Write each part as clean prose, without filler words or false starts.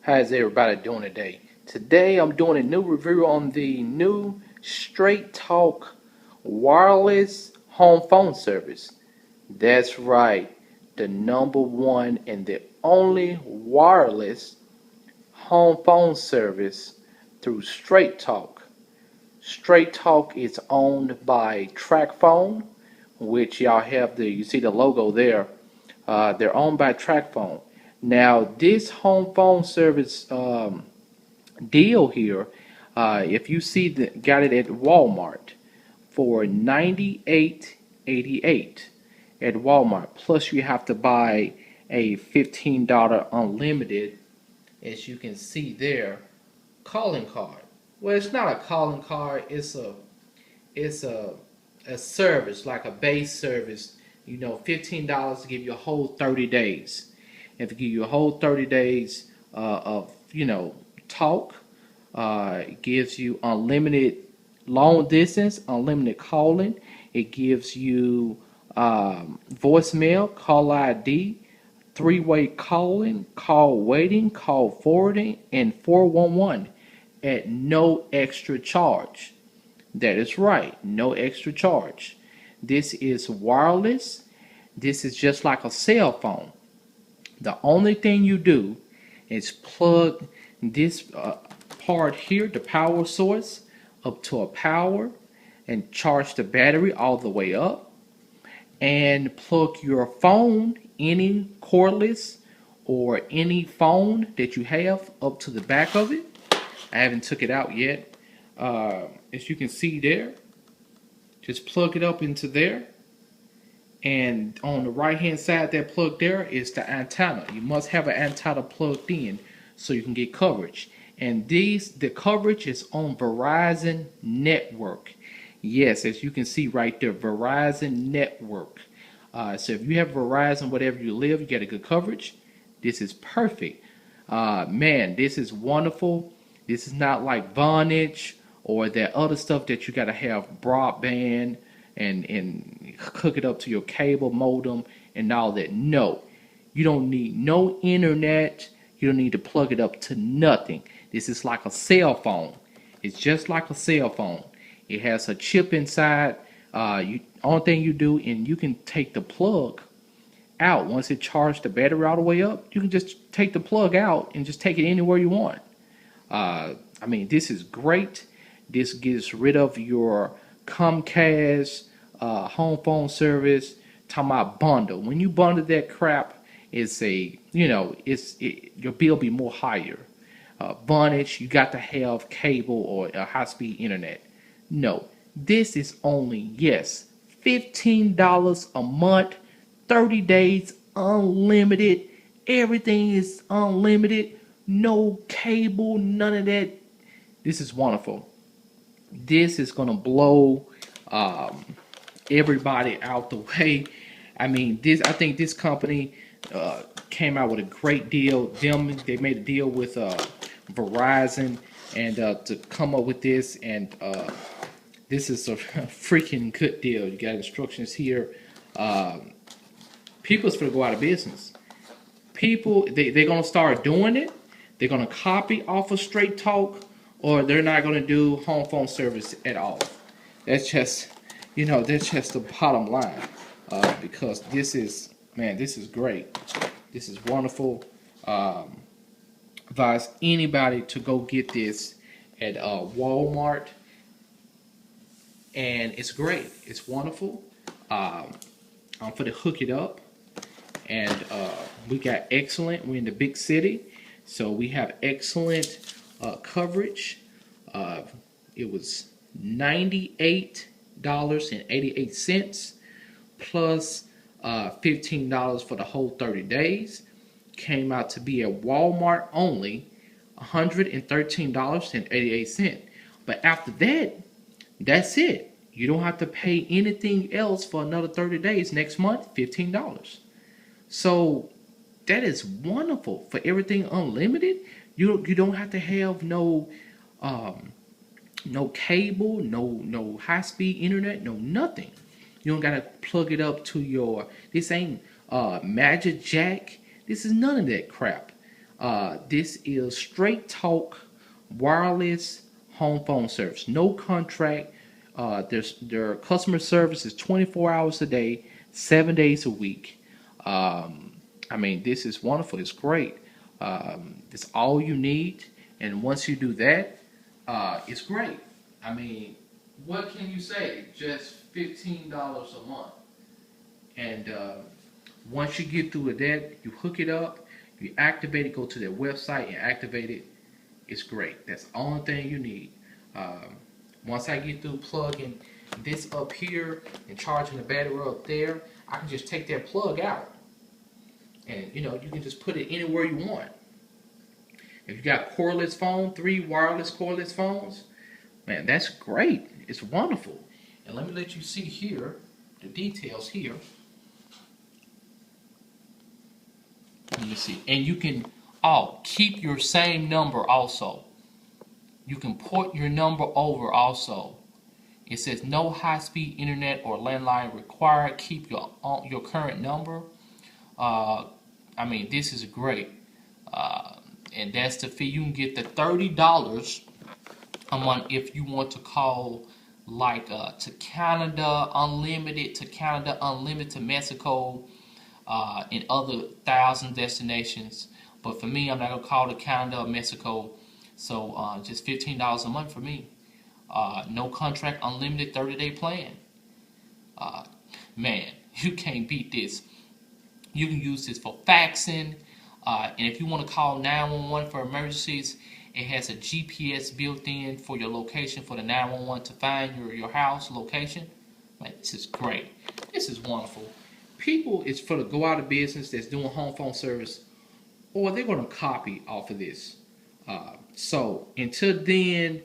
How's everybody doing today? Today I'm doing a new review on the new Straight Talk wireless home phone service. That's right, the number one and the only wireless home phone service through Straight Talk. Straight Talk is owned by TracFone, which y'all have you see the logo there. They're owned by TracFone. Now, this home phone service deal here, if you see got it at Walmart for $98.88 at Walmart. Plus, you have to buy a $15 unlimited, as you can see there, calling card. Well, it's not a calling card. It's a service like a base service. You know, $15 to give you a whole 30 days. If it give you a whole 30 days of talk, it gives you unlimited long distance, unlimited calling. It gives you voicemail, call ID, three-way calling, call waiting, call forwarding, and 411 at no extra charge. That is right, no extra charge. This is wireless. This is just like a cell phone. The only thing you do is plug this part here, the power source, up to a power and charge the battery all the way up, and plug your phone, any cordless or any phone that you have, up to the back of it. I haven't took it out yet. As you can see there, just plug it up into there, and on the right hand side, that plug there is the antenna. You must have an antenna plugged in so you can get coverage. And the coverage is on Verizon network. Yes, as you can see right there, Verizon network. So if you have Verizon, whatever you live, you get a good coverage. This is perfect. Man, this is wonderful. This is not like Vonage or that other stuff that you got to have broadband and hook it up to your cable modem and all that. No, you don't need no internet. You don't need to plug it up to nothing. This is like a cell phone. It's just like a cell phone. It has a chip inside. Only thing you do, and you can take the plug out. Once it charged the battery all the way up, you can just take the plug out and just take it anywhere you want. I mean, this is great. This gets rid of your Comcast home phone service. Talking about bundle. When you bundle that crap, it's your bill be more higher. Vonage, you got to have cable or a high-speed internet. No, this is only, yes, $15 a month, 30 days, unlimited. Everything is unlimited. No cable, none of that. This is wonderful. This is gonna blow everybody out the way. I mean, I think this company came out with a great deal. They made a deal with Verizon and to come up with this, and this is a freaking good deal. You got instructions here. People's gonna go out of business. People, they're gonna start doing it. They're gonna copy off of Straight Talk, or they're not gonna do home phone service at all. That's just, that's just the bottom line. Because this is great. This is wonderful. Advise anybody to go get this at Walmart, and it's great. It's wonderful. I'm gonna hook it up, and we got excellent. We're in the big city, so we have excellent coverage. It was $98.88 plus $15 for the whole 30 days. Came out to be at Walmart only $113.88. But after that, that's it. You don't have to pay anything else for another 30 days. Next month, $15. So that is wonderful for everything unlimited. You don't have to have no cable, no high speed internet, no nothing. You don't gotta plug it up to this ain't Magic Jack. This is none of that crap. This is Straight Talk wireless home phone service. No contract. Their customer service is 24 hours a day, 7 days a week. I mean, this is wonderful. It's great. It's all you need, and once you do that, it's great. I mean, what can you say? Just $15 a month, and once you get through with that, you hook it up, you activate it, go to their website and activate it. It's great. That's the only thing you need. Um, Once I get through plugging this up here and charging the battery up there, I can just take that plug out, and you can just put it anywhere you want. If you got cordless phone, 3 wireless cordless phones, man, that's great. It's wonderful. And let me let you see here the details here. Let me see. And you can keep your same number also. You can port your number over also. It says no high-speed internet or landline required. Keep your current number. I mean, this is great. And that's the fee. You can get the $30 a month if you want to call like to Canada unlimited, to Mexico, and other 1,000 destinations. But for me, I'm not gonna call to Canada or Mexico. So just $15 a month for me. No contract, unlimited 30-day plan. Man, you can't beat this. You can use this for faxing. And if you want to call 911 for emergencies, it has a GPS built in for your location for the 911 to find your house location. Man, this is great. This is wonderful. People is for to go out of business that's doing home phone service, or they're going to copy off of this. So until then,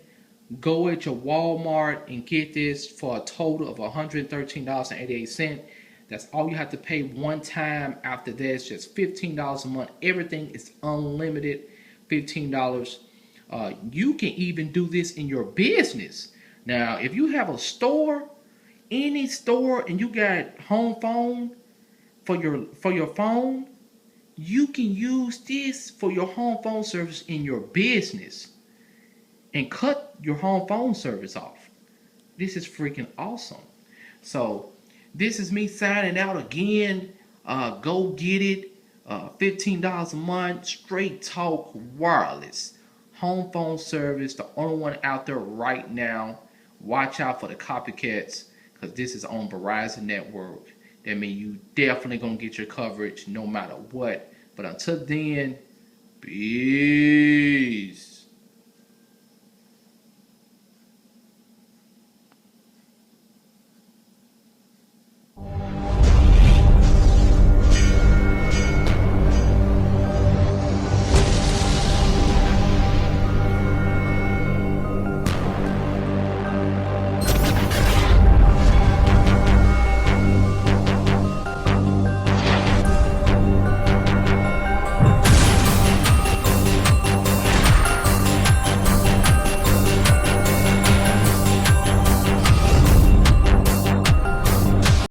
go at your Walmart and get this for a total of $113.88. That's all you have to pay one time. After that, it's just $15 a month. Everything is unlimited, $15. You can even do this in your business. Now, if you have a store, any store, and you got home phone for your phone, you can use this for your home phone service in your business and cut your home phone service off. This is freaking awesome. So this is me signing out again. Go get it. $15 a month. Straight Talk wireless home phone service. The only one out there right now. Watch out for the copycats, because this is on Verizon Network. That means you definitely gonna get your coverage no matter what. But until then, peace.